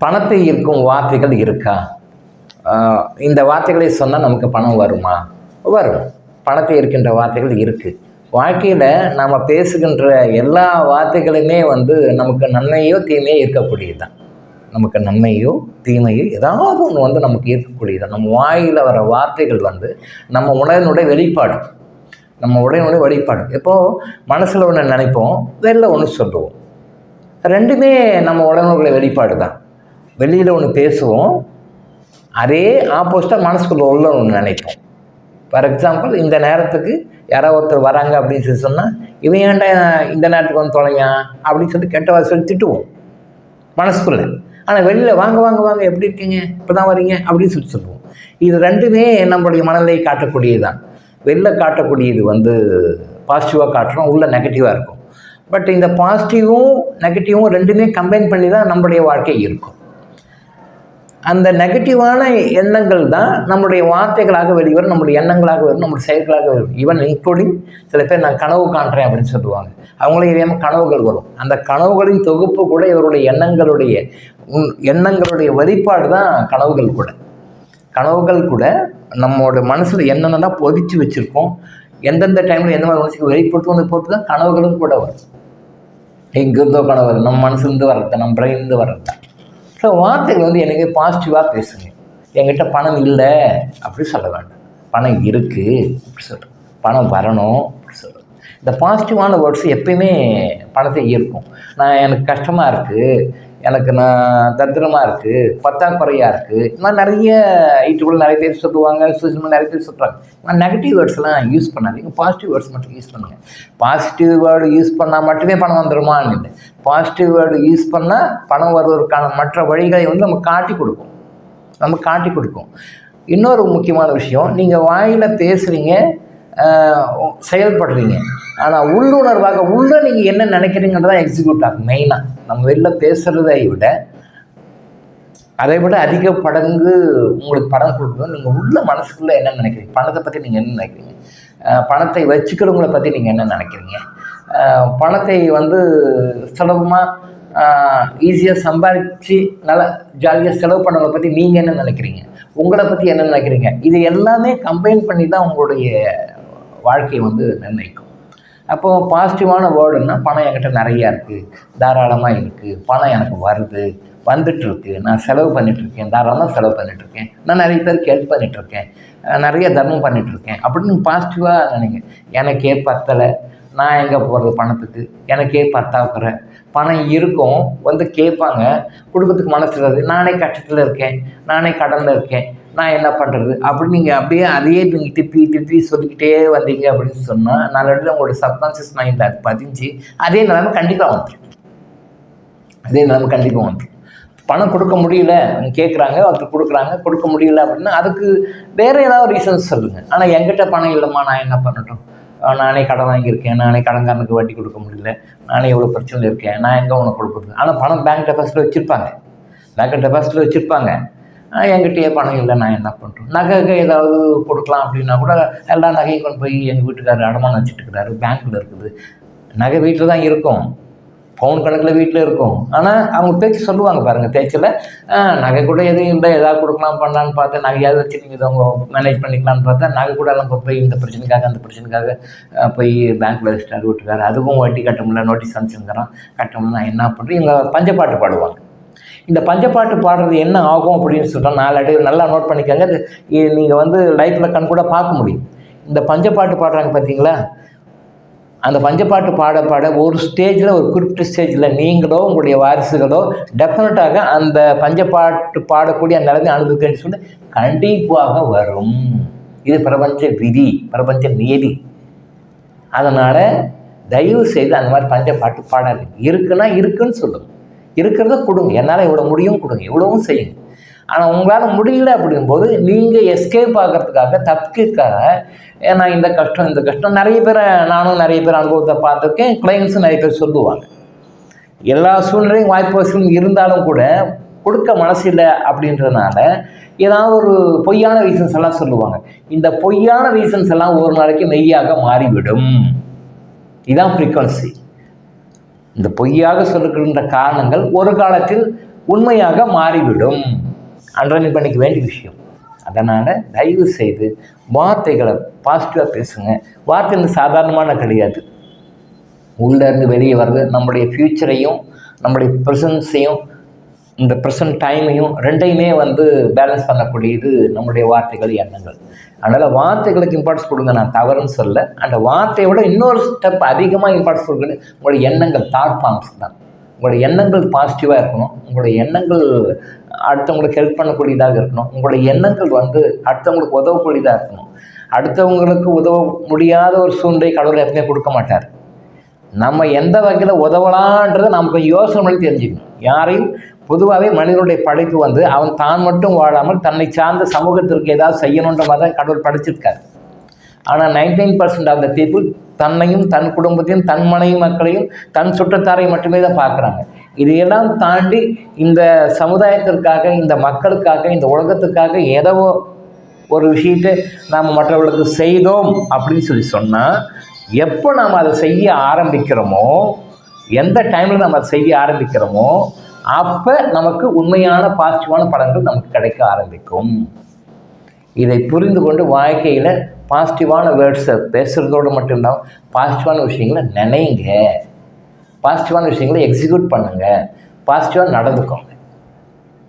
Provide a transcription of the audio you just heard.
பணத்தை ஈர்க்கும் வார்த்தைகள் இருக்கா? இந்த வார்த்தைகளை சொன்னால் நமக்கு பணம் வருமா? வரும். பணத்தை ஈர்க்கின்ற வார்த்தைகள் இருக்குது. வாழ்க்கையில் நாம் பேசுகின்ற எல்லா வார்த்தைகளுமே நமக்கு நன்மையோ தீமையோ இருக்கக்கூடியது தான். நமக்கு நன்மையோ தீமையோ ஏதாவது ஒன்று நமக்கு இருக்கக்கூடியது தான். நம்ம வாயில் வர வார்த்தைகள் நம்ம உணர்வினுடைய வெளிப்பாடு. நம்ம உடனுடைய வெளிப்பாடு. இப்போது மனசில் ஒன்று நினைப்போம், வெளில ஒன்று சொல்லுவோம். ரெண்டுமே நம்ம உடனுடைய வெளிப்பாடு தான். வெளியில் ஒன்று பேசுவோம், அதே ஆப்போசிட்டாக மனசுக்குள்ள உள்ள ஒன்று நினைப்போம். ஃபார் எக்ஸாம்பிள், இந்த நேரத்துக்கு யாராவது ஒருத்தர் வராங்க அப்படின்னு சொல்லி சொன்னால், இவன் ஏன்டா இந்த நேரத்துக்கு வந்து தொலையான் அப்படின்னு சொல்லி கெட்ட வார்த்தை சொல்லி திட்டுவோம் மனசுக்குள்ளே. ஆனால் வெளியில் வாங்க வாங்க வாங்க எப்படி இருக்கீங்க, இப்போ தான் வரீங்க அப்படின்னு சொல்லி சொல்லுவோம். இது ரெண்டுமே நம்மளுடைய மனநிலையை காட்டக்கூடியது தான். வெளில காட்டக்கூடியது பாசிட்டிவாக காட்டுறோம், உள்ள நெகட்டிவாக இருக்கும். பட் இந்த பாசிட்டிவும் நெகட்டிவும் ரெண்டுமே கம்பைன் பண்ணி தான் நம்மளுடைய வாழ்க்கை இருக்கும். அந்த நெகட்டிவான எண்ணங்கள் தான் நம்முடைய வார்த்தைகளாக வெளிவரும், நம்முடைய எண்ணங்களாக வரும், நம்முடைய செயல்களாக வரும். ஈவன் இன்க்ளூடிங் சில பேர் நான் கனவு காண்றேன் அப்படின்னு சொல்லுவாங்க. அவங்களும் இதே கனவுகள் வரும். அந்த கனவுகளின் தொகுப்பு கூட இவருடைய எண்ணங்களுடைய வெளிப்பாடு தான் கனவுகள் கூட. கனவுகள் கூட நம்மளோட மனசில் என்னென்னலாம் பொதிச்சு வச்சுருக்கோம், எந்தெந்த டைமில் எந்த மாதிரி மனசுக்கு வெளிப்படுத்தும் பொறுத்து தான் கனவுகளும் கூட வரும். எங்கிருந்தோ கனவு வரும், நம்ம மனசுலேருந்து வர்றது, நம்ம பிரெயின்லேருந்து வர்றது தான். ஸோ வார்த்தைகள் எனக்கு பாசிட்டிவாக பேசுங்க. என்கிட்ட பணம் இல்லை அப்படி சொல்ல வேண்டாம், பணம் இருக்குது அப்படி சொல்கிறேன், பணம் வரணும் அப்படி சொல்கிறேன். இந்த பாசிட்டிவான வேர்ட்ஸ் எப்பயுமே பணத்தை ஈர்க்கும். எனக்கு கஷ்டமாக இருக்குது, எனக்கு தரித்திரமாக இருக்குது, பற்றாக்குறையாக இருக்குது, இந்த மாதிரி நிறைய யூடியூப்ல நிறைய பேர் சொல்லுவாங்க, சோஷியல் மீடியா நிறைய பேர் சொல்கிறாங்க. ஆனால் நெகட்டிவ் வேர்ட்ஸ்லாம் யூஸ் பண்ணாதீங்க, பாசிட்டிவ் வேர்ட்ஸ் மட்டும் யூஸ் பண்ணுங்கள். பாசிட்டிவ் வேர்டு யூஸ் பண்ணால் மட்டுமே பணம் வந்துடுமான்னு இல்லை. பாசிட்டிவ் வேர்டு யூஸ் பண்ணால் பணம் வருவதற்கான மற்ற வழிகளை நம்ம காட்டி கொடுக்கும். இன்னொரு முக்கியமான விஷயம், நீங்கள் வாயில் பேசுகிறீங்க, செயல்படுறீங்க, ஆனால் உள்ளுணர்வாக உள்ள நீங்கள் என்ன நினைக்கிறீங்கன்றதான் எக்ஸிக்யூட் ஆகும். மெயினாக நம்ம வெளில பேசுகிறதை விட அதிக படங்கு உங்களுக்கு படம் கொடுக்கணும். நீங்கள் உள்ள மனசுக்குள்ளே என்ன நினைக்கிறீங்க, பணத்தை பற்றி நீங்கள் என்ன நினைக்கிறீங்க, பணத்தை வச்சுக்கிறவங்கள பற்றி நீங்கள் என்ன நினைக்கிறீங்க, பணத்தை சுலபமாக ஈஸியாக சம்பாதிச்சு நல்லா ஜாலியாக செலவு பண்ணவங்களை பற்றி நீங்கள் என்ன நினைக்கிறீங்க, உங்களை பற்றி என்ன நினைக்கிறீங்க, இது எல்லாமே கம்பைன் பண்ணி தான் உங்களுடைய வாழ்க்கையை நிர்ணயிக்கும். அப்போது பாசிட்டிவான வேர்டுன்னா, பணம் என்கிட்ட நிறையா இருக்குது, தாராளமாக இருக்குது, பணம் எனக்கு வருது, வந்துட்டுருக்கு, நான் செலவு பண்ணிகிட்ருக்கேன், தாராளமாக செலவு பண்ணிகிட்ருக்கேன், நான் நிறைய பேருக்கு ஹெல்ப் பண்ணிகிட்ருக்கேன், நிறைய தர்மம் பண்ணிகிட்ருக்கேன் அப்படின்னு பாசிட்டிவாக நினைங்க. எனக்கே பத்தலை, நான் எங்கே போகிறது பணத்துக்கு, எனக்கே பத்தாக்குற, பணம் இருக்கும், கேட்பாங்க, கொடுக்கறதுக்கு மனசு இருக்காது, நானே கஷ்டத்தில் இருக்கேன், நானே கடனில் இருக்கேன், நான் என்ன பண்ணுறது அப்படின்னு நீங்கள் அதையே நீங்கள் திருப்பி சொல்லிக்கிட்டே வந்தீங்க அப்படின்னு சொன்னால், நாளடைவில் உங்களோட சப்கான்ஷியஸ் மைண்டில் அது பதிஞ்சு அதே நிலைமை கண்டிப்பாக வந்துடும். பணம் கொடுக்க முடியல கேட்குறாங்க, ஒருத்தர் கொடுக்க முடியல அப்படின்னா அதுக்கு வேறு ஏதாவது ரீசன்ஸ் சொல்லுங்கள். ஆனால் என்கிட்ட பணம் இல்லைம்மா, நான் என்ன பண்ணட்டும், நானே கடன் வாங்கியிருக்கேன், நானே கடன்காரனுக்கு வட்டி கொடுக்க முடியல, நானே எவ்வளோ பிரச்சனையில் இருக்கேன், நான் எங்கே உனக்கு கொடுக்குறது. ஆனால் பணம் பேங்க் டெபாசிட்டில் வச்சுருப்பாங்க. என்கிட்டயே பணம் இல்லை, நான் என்ன பண்ணுறோம். நகை ஏதாவது கொடுக்கலாம் அப்படின்னா கூட எல்லா நகையும் கொண்டு போய் எங்கள் வீட்டுக்காரர் அடமானம் வச்சுட்டு இருக்கிறாரு, பேங்க்கில் இருக்குது. நகை வீட்டில் தான் இருக்கும், பவுன் கணக்கில் வீட்டில் இருக்கும். ஆனால் அவங்க பேச்சு சொல்லுவாங்க பாருங்கள், பேச்சில் நகை கூட எதுவும் இல்லை, ஏதாவது கொடுக்கலாம் பண்ணலான்னு பார்த்தா, நகையாவது வச்சு நீங்கள் இதை அவங்க மேனேஜ் பண்ணிக்கலான்னு பார்த்தா, நகை கூட எல்லாம் போய் இந்த பிரச்சனைக்காக அந்த பிரச்சனைக்காக போய் பேங்க்கில் வச்சுட்டாரு வீட்டுக்காரர், அதுவும் வட்டி கட்ட முடியல, நோட்டீஸ் அனுப்பிச்சுங்கிறான், கட்ட முடியல, நான் என்ன பண்ணுறேன். இவங்க பஞ்சப்பாட்டு பாடுவாங்க. இந்த பஞ்சப்பாட்டு பாடுறது என்ன ஆகும் அப்படின்னு சொல்லிட்டோம், நாலு நல்லா நோட் பண்ணிக்கோங்க. நீங்கள் லைஃப்பில் கண் கூட பார்க்க முடியும். இந்த பஞ்சப்பாட்டு பாடுறாங்க பார்த்தீங்களா, அந்த பஞ்சப்பாட்டு பாட ஒரு ஸ்டேஜில், ஒரு குறிப்பிட்ட ஸ்டேஜில் நீங்களோ உங்களுடைய வாரிசுகளோ டெஃபினட்டாக அந்த பஞ்சப்பாட்டு பாடக்கூடிய அந்த நிலைமை அனுபவிக்கணும்னு சொல்லி கண்டிப்பாக வரும். இது பிரபஞ்ச விதி, பிரபஞ்ச நியதி. அதனால் தயவு செய்து அந்த மாதிரி பஞ்சப்பாட்டு பாடாது. இருக்குன்னு சொல்லுங்கள், இருக்கிறத கொடுங்க, என்னால் இவ்வளோ முடியும் கொடுங்க, இவ்வளவும் செய்யுங்க. ஆனால் உங்களால் முடியல அப்படிங்கும்போது நீங்கள் எஸ்கேப் ஆகிறதுக்காக, தப்பிக்கிறதுக்காக, ஏன்னா இந்த கஷ்டம் நானும் நிறைய பேர் அனுபவத்தை பார்த்துருக்கேன், கிளைண்ட்ஸும் நிறைய பேர் சொல்லுவாங்க. எல்லா சூழ்நிலையும் வாய்ப்பு இருந்தாலும் கூட கொடுக்க மனசு இல்லை அப்படின்றதுனால ஏதாவது ஒரு பொய்யான ரீசன்ஸ் எல்லாம் சொல்லுவாங்க. இந்த பொய்யான ரீசன்ஸ் எல்லாம் ஒரு நாளைக்கு மெய்யாக மாறிவிடும். இதுதான் ஃப்ரீக்வன்சி. இந்த பொய்யாக சொல்லுகின்ற காரணங்கள் ஒரு காலத்தில் உண்மையாக மாறிவிடும். அண்டர்லைன் பண்ணிக்க வேண்டிய விஷயம். அதனால் தயவு செய்து வார்த்தைகளை பாசிட்டிவாக பேசுங்க. வார்த்தை சாதாரணமான கிடையாது. உள்ளேருந்து வெளியே வர்றது நம்முடைய ஃப்யூச்சரையும் நம்முடைய ப்ரெசன்ஸையும் இந்த ப்ரெசன்ட் டைமையும் ரெண்டையுமே பேலன்ஸ் பண்ணக்கூடியது நம்முடைய வார்த்தைகள், எண்ணங்கள். அதனால் வார்த்தைகளுக்கு இம்பார்ட்டன்ஸ் கொடுங்க, நான் தவறுன்னு சொல்ல. அந்த வார்த்தையை விட இன்னொரு ஸ்டெப் அதிகமாக இம்பார்ட்டன்ஸ் கொடுக்குறது உங்களுடைய எண்ணங்கள், தாட் ஃபார்ம்ஸ் தான். உங்களுடைய எண்ணங்கள் பாசிட்டிவாக இருக்கணும். உங்களுடைய எண்ணங்கள் அடுத்தவங்களுக்கு ஹெல்ப் பண்ணக்கூடியதாக இருக்கணும். உங்களுடைய எண்ணங்கள் அடுத்தவங்களுக்கு உதவக்கூடியதாக இருக்கணும். அடுத்தவங்களுக்கு உதவ முடியாத ஒரு சூழ்நிலை கடவுள் எப்பவுமே கொடுக்க மாட்டார். நம்ம எந்த வகையில் உதவலான்றதை நம்ம யோசனை பண்ணி தெரிஞ்சுக்கணும். யாரையும் பொதுவாகவே மனிதனுடைய படைப்பு அவன் தான் மட்டும் வாழாமல் தன்னை சார்ந்த சமூகத்திற்கு ஏதாவது செய்யணுன்ற மாதிரி தான் கடவுள் படைச்சிருக்காரு. ஆனால் 99% ஆஃப் த பீப்புள் தன்னையும் தன் குடும்பத்தையும் தன் மனைவி மக்களையும் தன் சுற்றத்தாரையும் மட்டுமே தான் பார்க்குறாங்க. இதையெல்லாம் தாண்டி இந்த சமுதாயத்திற்காக, இந்த மக்களுக்காக, இந்த உலகத்துக்காக ஏதோ ஒரு விஷயத்தை நாம் மற்றவர்களுக்கு செய்தோம் அப்படின்னு சொன்னால், எப்போ நாம் அதை செய்ய ஆரம்பிக்கிறோமோ, எந்த டைமில் நம்ம அதை செய்ய ஆரம்பிக்கிறோமோ, அப்போ நமக்கு உண்மையான பாசிட்டிவான பலன்கள் நமக்கு கிடைக்க ஆரம்பிக்கும். இதை புரிந்து கொண்டு வாழ்க்கையில் பாசிட்டிவான வேர்ட்ஸை பேசுகிறதோடு மட்டும் இல்லாமல் பாசிட்டிவான விஷயங்களை நினைங்க, பாசிட்டிவான விஷயங்களை எக்ஸிக்யூட் பண்ணுங்கள், பாசிட்டிவாக நடந்துக்கோங்க.